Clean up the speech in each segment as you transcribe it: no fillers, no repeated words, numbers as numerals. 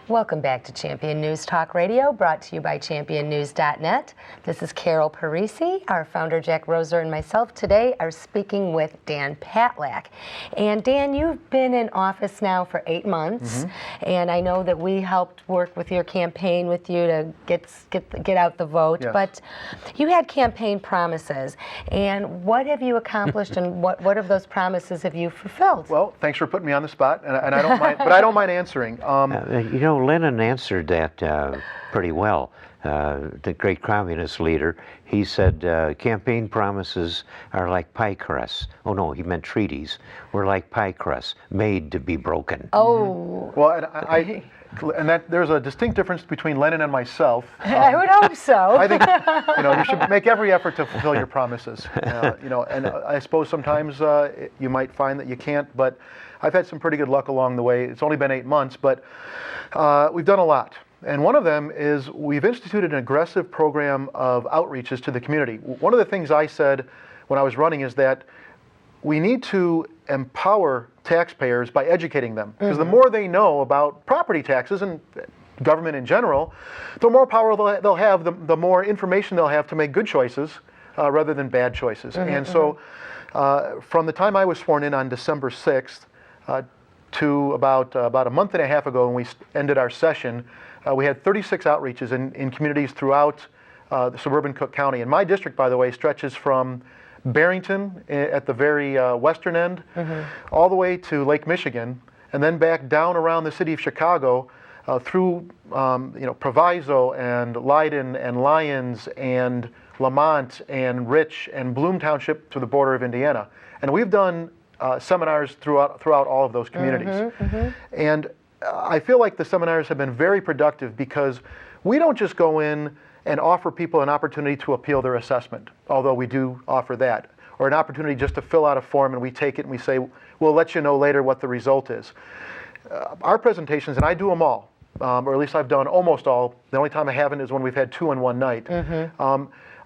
Welcome back to Champion News Talk Radio, brought to you by championnews.net. This is Carol Parisi. Our founder, Jack Roser, and myself today are speaking with Dan Patlak. And Dan, you've been in office now for 8 months, and I know that we helped work with your campaign with you to get out the vote. Yes. But you had campaign promises, and what have you accomplished, and what of those promises have you fulfilled? Well, thanks for putting me on the spot, and I don't mind, but I don't mind answering. You know, Lennon answered that pretty well. The great communist leader, he said, campaign promises are like pie crusts. Oh no, he meant treaties. We're like pie crusts, made to be broken. Oh. Well, and that there's a distinct difference between Lennon and myself. I would hope so. I think you should make every effort to fulfill your promises. And I suppose sometimes you might find that you can't, but I've had some pretty good luck along the way. It's only been 8 months, but we've done a lot. And one of them is we've instituted an aggressive program of outreaches to the community. One of the things I said when I was running is that we need to empower taxpayers by educating them, because the more they know about property taxes and government in general, the more power they'll have, the more information they'll have to make good choices rather than bad choices. And so from the time I was sworn in on December 6th to about a month and a half ago when we ended our session, we had 36 outreaches in communities throughout the suburban Cook County. And my district, by the way, stretches from Barrington at the very western end, all the way to Lake Michigan, and then back down around the city of Chicago through Proviso and Leiden and Lyons and Lamont and Rich and Bloom Township to the border of Indiana. And we've done seminars throughout all of those communities. And I feel like the seminars have been very productive because we don't just go in and offer people an opportunity to appeal their assessment, although we do offer that, or an opportunity just to fill out a form and we take it and we say, we'll let you know later what the result is. Our presentations, and I do them all, or at least I've done almost all. The only time I haven't is when we've had 2 in one night.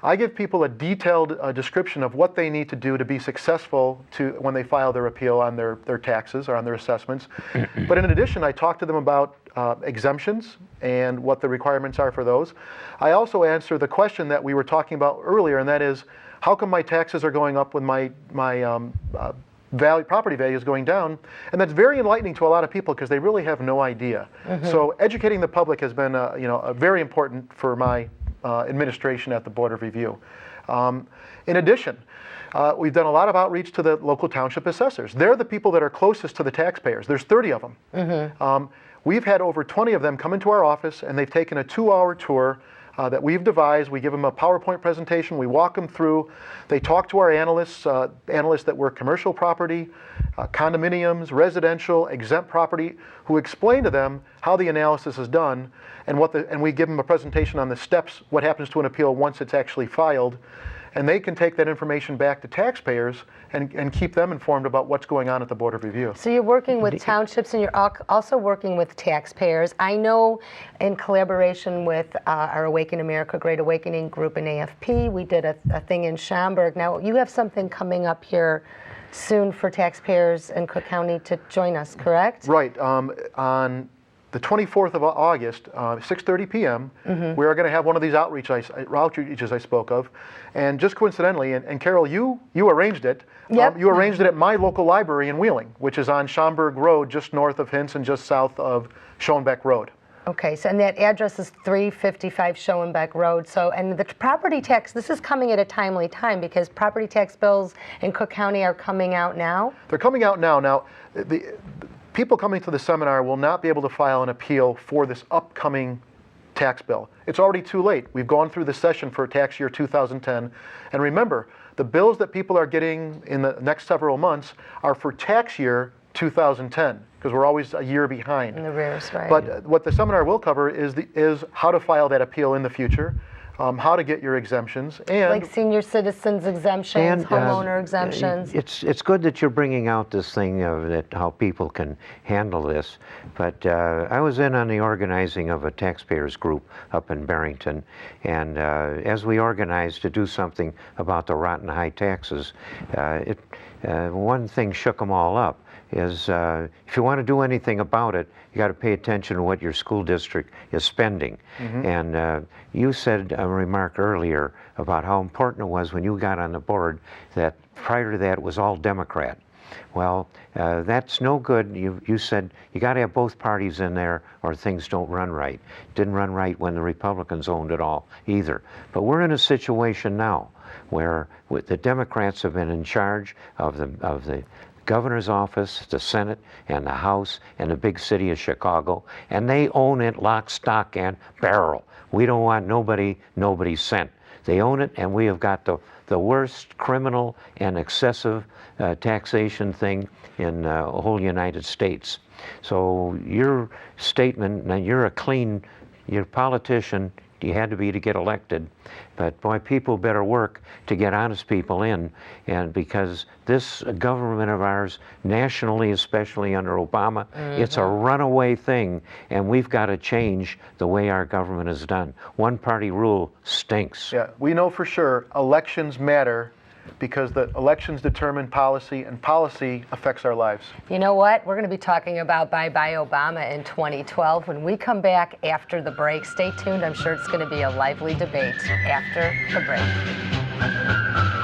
I give people a detailed description of what they need to do to be successful when they file their appeal on their taxes or on their assessments. But in addition, I talk to them about exemptions and what the requirements are for those. I also answer the question that we were talking about earlier, and that is, how come my taxes are going up when my property value is going down? And that's very enlightening to a lot of people because they really have no idea. So educating the public has been very important for my administration at the Board of Review. In addition, we've done a lot of outreach to the local township assessors. They're the people that are closest to the taxpayers. There's 30 of them. We've had over 20 of them come into our office, and they've taken a 2-hour tour that we've devised. We give them a PowerPoint presentation. We walk them through. They talk to our analysts that work commercial property, condominiums, residential, exempt property, who explain to them how the analysis is done, and we give them a presentation on the steps, what happens to an appeal once it's actually filed. And they can take that information back to taxpayers and keep them informed about what's going on at the Board of Review. So you're working with townships and you're also working with taxpayers. I know in collaboration with our Awaken America Great Awakening group in AFP, we did a thing in Schaumburg. Now you have something coming up here soon for taxpayers in Cook County to join us, correct? Right. On the 24th of August, 6:30 p.m., we are going to have one of these outreaches I spoke of. And just coincidentally, and Carol, you arranged it. Yep. You arranged it at my local library in Wheeling, which is on Schaumburg Road, just north of Hints and just south of Schoenbeck Road. Okay, so and that address is 355 Schoenbeck Road. So, and the property tax, this is coming at a timely time because property tax bills in Cook County are coming out now? They're coming out now. Now, the people coming to the seminar will not be able to file an appeal for this upcoming tax bill. It's already too late. We've gone through the session for tax year 2010. And remember, the bills that people are getting in the next several months are for tax year 2010, because we're always a year behind. In the rears, right. But what the seminar will cover is how to file that appeal in the future, how to get your exemptions, and like senior citizens exemptions, homeowner exemptions. It's good that you're bringing out this thing of that how people can handle this. But I was in on the organizing of a taxpayers group up in Barrington, and as we organized to do something about the rotten high taxes, one thing shook them all up is if you want to do anything about it, you got to pay attention to what your school district is spending. And you said a remark earlier about how important it was when you got on the board that prior to that it was all Democrat. Well, that's no good. You said you got to have both parties in there or things don't run right. Didn't run right when the Republicans owned it all either. But we're in a situation now where the Democrats have been in charge of the governor's office, the Senate, and the House, and the big city of Chicago, and they own it lock, stock, and barrel. We don't want nobody's cent. They own it, and we have got the worst criminal and excessive taxation thing in the whole United States. So your statement, now you're a politician, you had to be to get elected, but boy, people better work to get honest people in, and because this government of ours, nationally, especially under Obama, it's a runaway thing, and we've got to change the way our government is done. One-party rule stinks. Yeah, we know for sure elections matter because the elections determine policy, and policy affects our lives. You know what? We're going to be talking about bye-bye Obama in 2012 when we come back after the break. Stay tuned. I'm sure it's going to be a lively debate after the break.